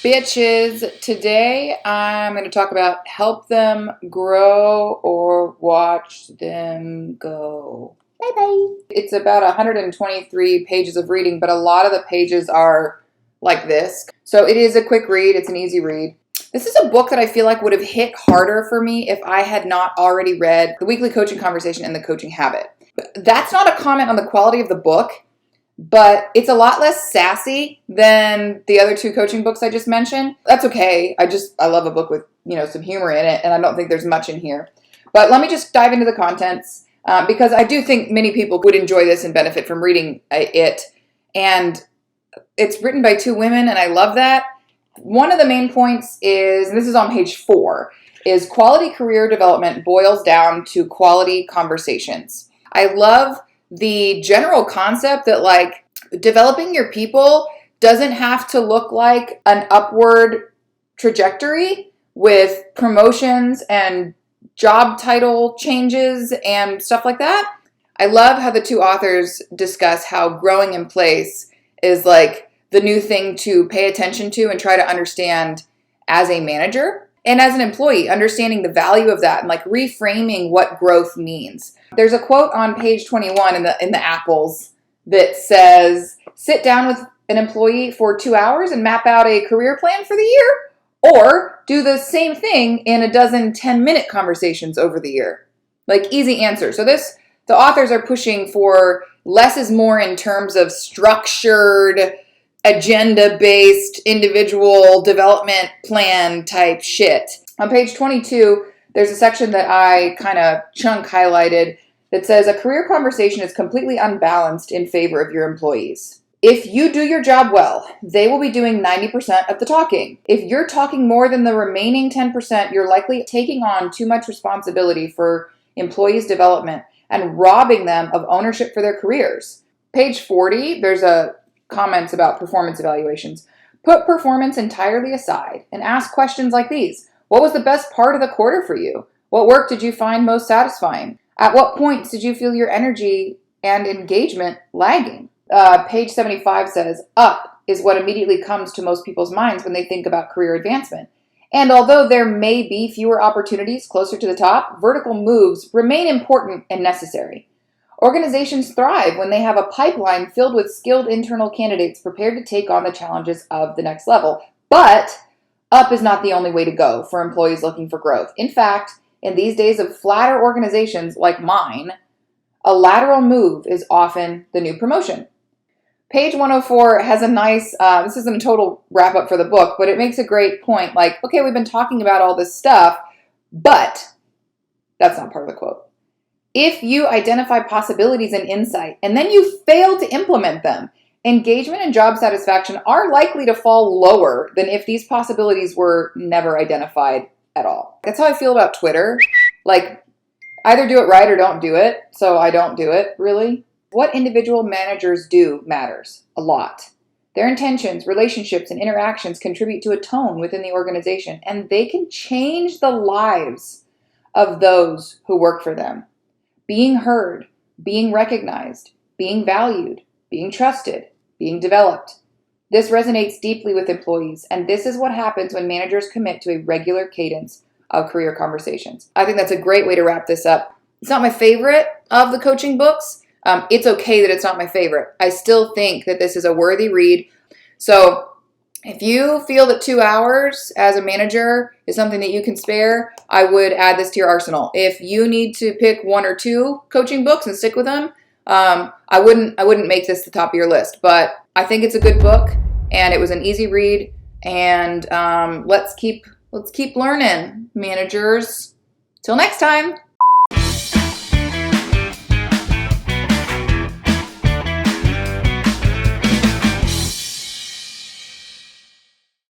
Bitches, today I'm going to talk about help them grow or watch them go. Bye-bye. It's about 123 pages of reading, but a lot of the pages are like this. So it is a quick read. It's an easy read. This is a book that I feel like would have hit harder for me if I had not already read The Weekly Coaching Conversation and The Coaching Habit. That's not a comment on the quality of the book, but it's a lot less sassy than the other two coaching books I just mentioned. That's okay. I love a book with, some humor in it, and I don't think there's much in here. But let me just dive into the contents, because I do think many people would enjoy this and benefit from reading it. And it's written by two women, and I love that. One of the main points is, and this is on page 4, is quality career development boils down to quality conversations. I love the general concept that developing your people doesn't have to look like an upward trajectory with promotions and job title changes and stuff like that. I love how the two authors discuss how growing in place is like the new thing to pay attention to and try to understand as a manager and as an employee, understanding the value of that and reframing what growth means. There's a quote on page 21 in the apples that says, sit down with an employee for 2 hours and map out a career plan for the year, or do the same thing in a dozen 10-minute conversations over the year. Easy answer. So the authors are pushing for less is more in terms of structured, agenda-based, individual development plan type shit. On page 22, there's a section that I kind of chunk highlighted that says a career conversation is completely unbalanced in favor of your employees. If you do your job well, they will be doing 90% of the talking. If you're talking more than the remaining 10%, you're likely taking on too much responsibility for employees' development and robbing them of ownership for their careers. Page 40, there's comments about performance evaluations. Put performance entirely aside and ask questions like these. What was the best part of the quarter for you? What work did you find most satisfying? At what points did you feel your energy and engagement lagging? Page 75 says, up is what immediately comes to most people's minds when they think about career advancement. And although there may be fewer opportunities closer to the top, vertical moves remain important and necessary. Organizations thrive when they have a pipeline filled with skilled internal candidates prepared to take on the challenges of the next level. But up is not the only way to go for employees looking for growth. In fact, in these days of flatter organizations like mine, a lateral move is often the new promotion. Page 104 has a nice, this isn't a total wrap up for the book, but it makes a great point. Okay, we've been talking about all this stuff, but that's not part of the quote. If you identify possibilities and insight, and then you fail to implement them, engagement and job satisfaction are likely to fall lower than if these possibilities were never identified at all. That's how I feel about Twitter. Either do it right or don't do it. So I don't do it, really. What individual managers do matters a lot. Their intentions, relationships, and interactions contribute to a tone within the organization, and they can change the lives of those who work for them. Being heard, being recognized, being valued, being trusted, being developed. This resonates deeply with employees, and this is what happens when managers commit to a regular cadence of career conversations. I think that's a great way to wrap this up. It's not my favorite of the coaching books. It's okay that it's not my favorite. I still think that this is a worthy read. So if you feel that 2 hours as a manager is something that you can spare, I would add this to your arsenal. If you need to pick 1 or 2 coaching books and stick with them, I wouldn't make this the top of your list. But I think it's a good book, and it was an easy read. And let's keep learning, managers. Till next time.